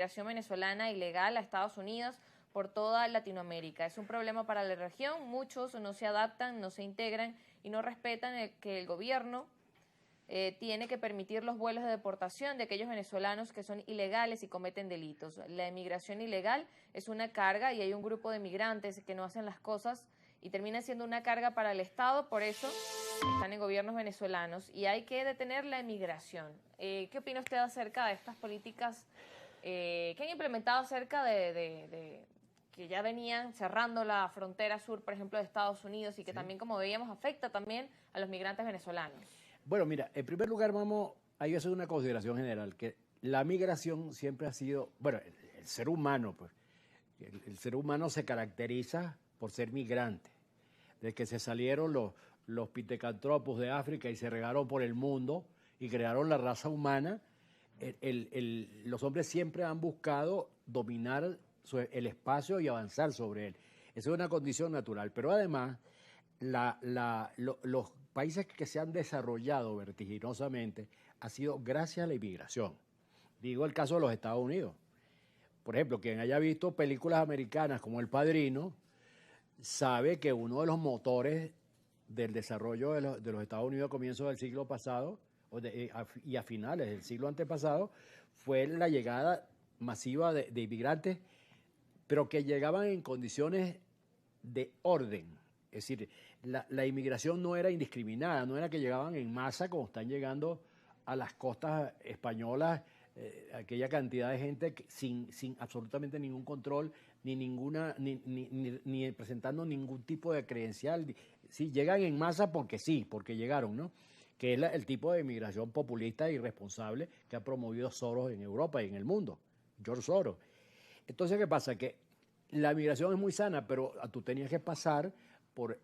migración venezolana ilegal a Estados Unidos por toda Latinoamérica. Es un problema para la región, muchos no se adaptan, no se integran y no respetan que el gobierno tiene que permitir los vuelos de deportación de aquellos venezolanos que son ilegales y cometen delitos. La inmigración ilegal es una carga y hay un grupo de migrantes que no hacen las cosas y termina siendo una carga para el Estado, por eso están en gobiernos venezolanos y hay que detener la inmigración. ¿Qué opina usted acerca de estas políticas que han implementado acerca de que ya venían cerrando la frontera sur, por ejemplo, de Estados Unidos y que también, como veíamos, afecta también a los migrantes venezolanos? Bueno, mira, en primer lugar hay que hacer una consideración general, que la migración siempre ha sido, bueno, el ser humano, pues, el ser humano se caracteriza por ser migrante. Desde que se salieron los pitecantropos de África y se regaron por el mundo y crearon la raza humana, los hombres siempre han buscado dominar el espacio y avanzar sobre él. Esa es una condición natural. Pero además, los países que se han desarrollado vertiginosamente ha sido gracias a la inmigración. Digo el caso de los Estados Unidos. Por ejemplo, quien haya visto películas americanas como El Padrino, sabe que uno de los motores del desarrollo de los Estados Unidos a comienzos del siglo pasado y a finales del siglo antepasado fue la llegada masiva de inmigrantes, pero que llegaban en condiciones de orden. Es decir, la inmigración no era indiscriminada, no era que llegaban en masa como están llegando a las costas españolas, aquella cantidad de gente sin absolutamente ningún control, ni presentando ningún tipo de credencial. Sí, llegan en masa porque sí, porque llegaron, ¿no? Que es el tipo de inmigración populista e irresponsable que ha promovido Soros en Europa y en el mundo, George Soros. Entonces, ¿qué pasa? Que la migración es muy sana, pero tú tenías que pasar por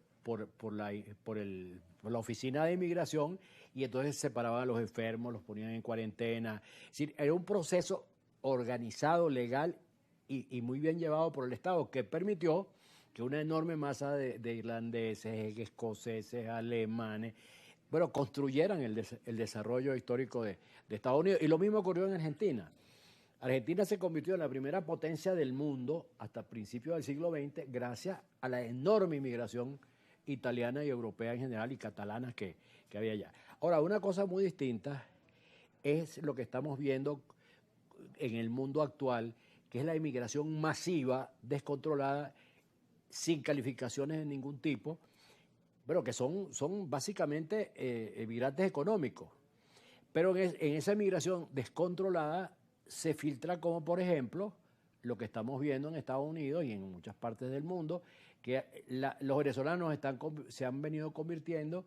la oficina de inmigración y entonces separaban a los enfermos, los ponían en cuarentena. Es decir, era un proceso organizado, legal y muy bien llevado por el Estado que permitió que una enorme masa de irlandeses, escoceses, alemanes, bueno, construyeran el desarrollo histórico de Estados Unidos. Y lo mismo ocurrió en Argentina. Argentina se convirtió en la primera potencia del mundo hasta principios del siglo XX gracias a la enorme inmigración italiana y europea en general y catalana que había allá. Ahora, una cosa muy distinta es lo que estamos viendo en el mundo actual, que es la inmigración masiva, descontrolada, sin calificaciones de ningún tipo, pero que son básicamente migrantes económicos. Pero en esa migración descontrolada se filtra como, por ejemplo, lo que estamos viendo en Estados Unidos y en muchas partes del mundo, que los venezolanos se han venido convirtiendo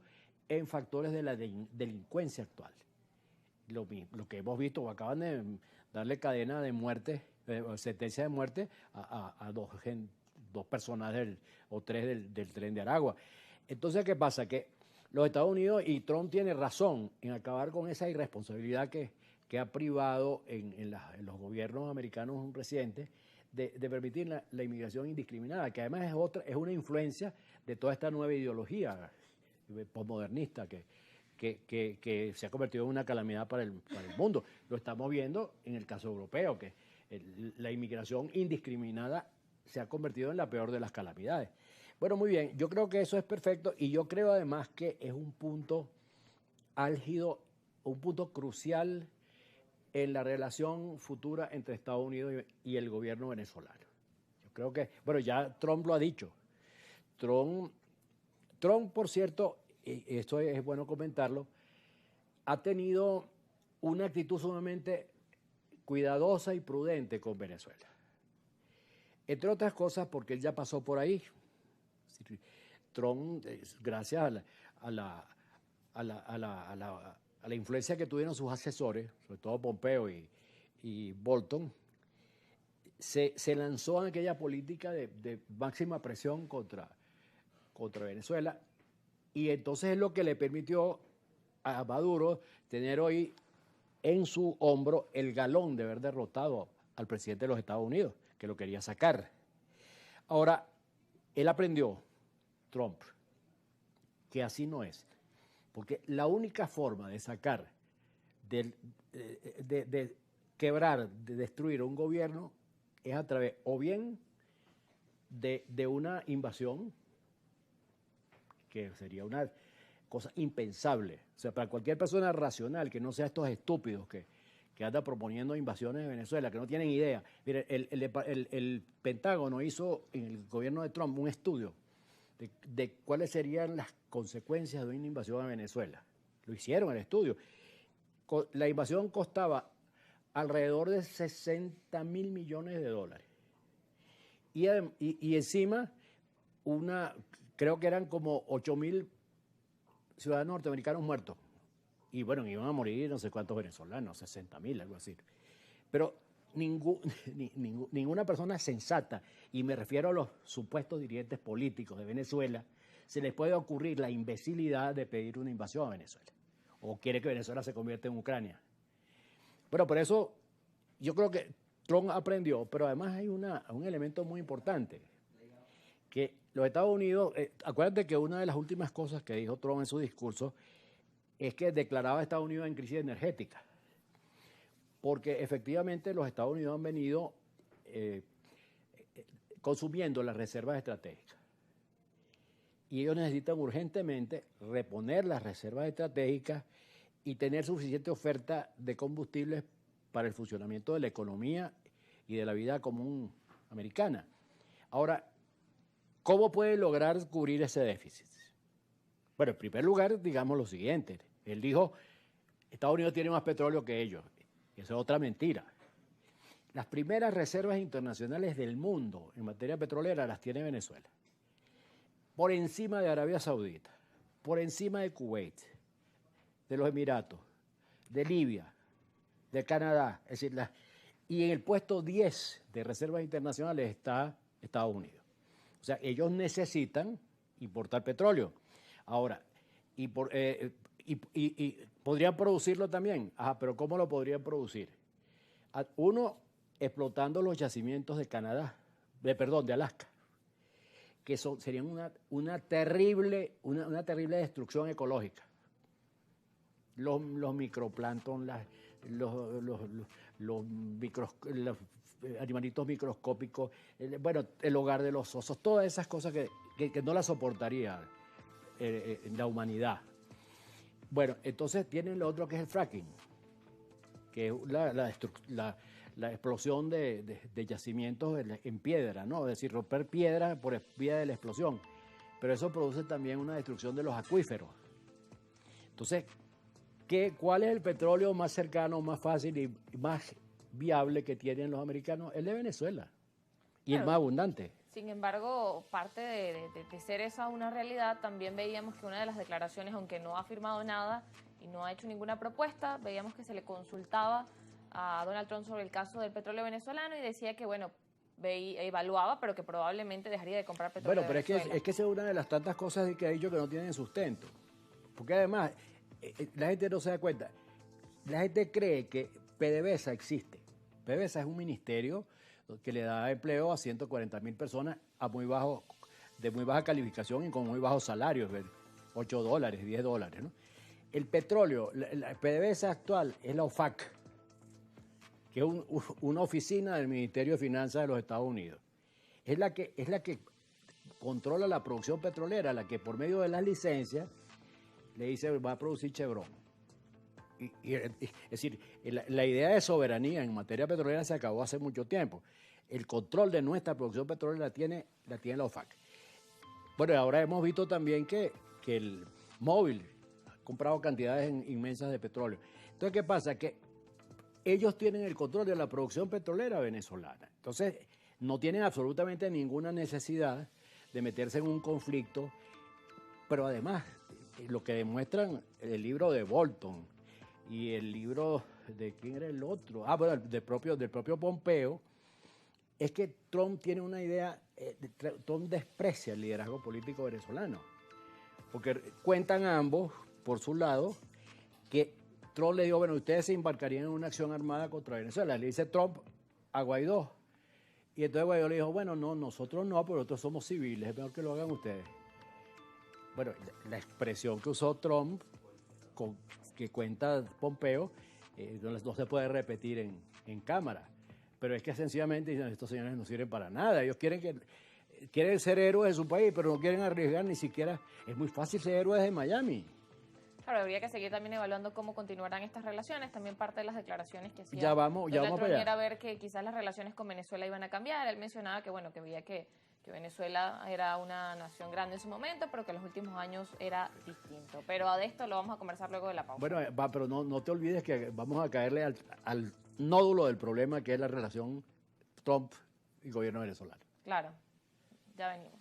en factores de la delincuencia actual. Lo que hemos visto, acaban de darle cadena de muerte, sentencia de muerte a dos personas o tres del tren de Aragua. Entonces, ¿qué pasa? Que los Estados Unidos, y Trump tiene razón en acabar con esa irresponsabilidad que ha privado en los gobiernos americanos recientes de permitir la inmigración indiscriminada, que además es una influencia de toda esta nueva ideología posmodernista que se ha convertido en una calamidad para el mundo. Lo estamos viendo en el caso europeo, que la inmigración indiscriminada se ha convertido en la peor de las calamidades. Bueno, muy bien, yo creo que eso es perfecto y yo creo además que es un punto álgido, un punto crucial en la relación futura entre Estados Unidos y el gobierno venezolano. Yo creo que, bueno, ya Trump lo ha dicho. Trump, por cierto, esto es bueno comentarlo, ha tenido una actitud sumamente cuidadosa y prudente con Venezuela. Entre otras cosas porque él ya pasó por ahí. Trump, gracias a la influencia que tuvieron sus asesores, sobre todo Pompeo y Bolton, se lanzó en aquella política de máxima presión contra Venezuela, y entonces es lo que le permitió a Maduro tener hoy en su hombro el galón de haber derrotado al presidente de los Estados Unidos, que lo quería sacar. Ahora, él aprendió, Trump, que así no es. Porque la única forma de sacar de quebrar, de destruir un gobierno es a través o bien de una invasión, que sería una cosa impensable. O sea, para cualquier persona racional que no sea estos estúpidos que anda proponiendo invasiones de Venezuela, que no tienen idea. Mire, el Pentágono hizo en el gobierno de Trump un estudio de cuáles serían las consecuencias de una invasión a Venezuela. Lo hicieron el estudio. La invasión costaba alrededor de 60 mil millones de dólares. Y encima, creo que eran como 8.000 ciudadanos norteamericanos muertos. Y bueno, iban a morir no sé cuántos venezolanos, 60.000, algo así. Pero ninguna persona sensata, y me refiero a los supuestos dirigentes políticos de Venezuela, se les puede ocurrir la imbecilidad de pedir una invasión a Venezuela. O quiere que Venezuela se convierta en Ucrania. Bueno, por eso yo creo que Trump aprendió, pero además hay un elemento muy importante, que los Estados Unidos, acuérdate que una de las últimas cosas que dijo Trump en su discurso es que declaraba a Estados Unidos en crisis energética, porque efectivamente los Estados Unidos han venido consumiendo las reservas estratégicas. Y ellos necesitan urgentemente reponer las reservas estratégicas y tener suficiente oferta de combustibles para el funcionamiento de la economía y de la vida común americana. Ahora, ¿cómo puede lograr cubrir ese déficit? Bueno, en primer lugar, digamos lo siguiente. Él dijo, Estados Unidos tiene más petróleo que ellos. Eso es otra mentira. Las primeras reservas internacionales del mundo en materia petrolera las tiene Venezuela. Por encima de Arabia Saudita, por encima de Kuwait, de los Emiratos, de Libia, de Canadá. Es decir, y en el puesto 10 de reservas internacionales está Estados Unidos. O sea, ellos necesitan importar petróleo. Ahora, y podrían producirlo también. Ajá, pero ¿cómo lo podrían producir? Uno, explotando los yacimientos de Canadá, de Alaska, que serían una terrible destrucción ecológica. Los microplancton, los animalitos microscópicos, el hogar de los osos, todas esas cosas que no las soportaría la humanidad. Bueno, entonces tienen lo otro que es el fracking, que es la explosión de yacimientos en piedra, ¿no? Es decir, romper piedra por vía de la explosión. Pero eso produce también una destrucción de los acuíferos. Entonces, ¿cuál es el petróleo más cercano, más fácil y más viable que tienen los americanos? El de Venezuela. Y el más abundante. Sin embargo, parte de ser esa una realidad, también veíamos que una de las declaraciones, aunque no ha firmado nada y no ha hecho ninguna propuesta, veíamos que se le consultaba a Donald Trump sobre el caso del petróleo venezolano y decía que, bueno, evaluaba, pero que probablemente dejaría de comprar petróleo. Bueno, pero es que esa es una de las tantas cosas que ha dicho que no tienen sustento. Porque además, la gente no se da cuenta. La gente cree que PDVSA existe. PDVSA es un ministerio que le da empleo a 140.000 personas de muy baja calificación y con muy bajos salarios, $8, $10, ¿no? El petróleo, la PDVSA actual es la OFAC, que es una oficina del Ministerio de Finanzas de los Estados Unidos. Es la que controla la producción petrolera, la que por medio de las licencias le dice va a producir Chevron. Es decir, la idea de soberanía en materia petrolera se acabó hace mucho tiempo. El control de nuestra producción petrolera la tiene la OFAC. Bueno, ahora hemos visto también que el Móvil ha comprado cantidades inmensas de petróleo. Entonces, ¿qué pasa? Que ellos tienen el control de la producción petrolera venezolana. Entonces, no tienen absolutamente ninguna necesidad de meterse en un conflicto, pero además, lo que demuestran el libro de Bolton y el libro de ¿quién era el otro? Del propio Pompeo, es que Trump tiene una idea, Trump desprecia el liderazgo político venezolano, porque cuentan ambos, por su lado, que Trump le dijo, bueno, ustedes se embarcarían en una acción armada contra Venezuela. Le dice Trump a Guaidó. Y entonces Guaidó le dijo, bueno, no, nosotros no, pero nosotros somos civiles, es mejor que lo hagan ustedes. Bueno, la expresión que usó Trump, que cuenta Pompeo, no se puede repetir en cámara. Pero es que sencillamente dicen, estos señores no sirven para nada. Ellos quieren ser héroes de su país, pero no quieren arriesgar ni siquiera. Es muy fácil ser héroes de Miami. Claro, habría que seguir también evaluando cómo continuarán estas relaciones. También parte de las declaraciones que hacía Ya vamos para allá. era ver que quizás las relaciones con Venezuela iban a cambiar. Él mencionaba que, bueno, que veía que Venezuela era una nación grande en su momento, pero que en los últimos años era distinto. Pero de esto lo vamos a conversar luego de la pausa. Bueno, pero no te olvides que vamos a caerle al nódulo del problema, que es la relación Trump y gobierno venezolano. Claro, ya venimos.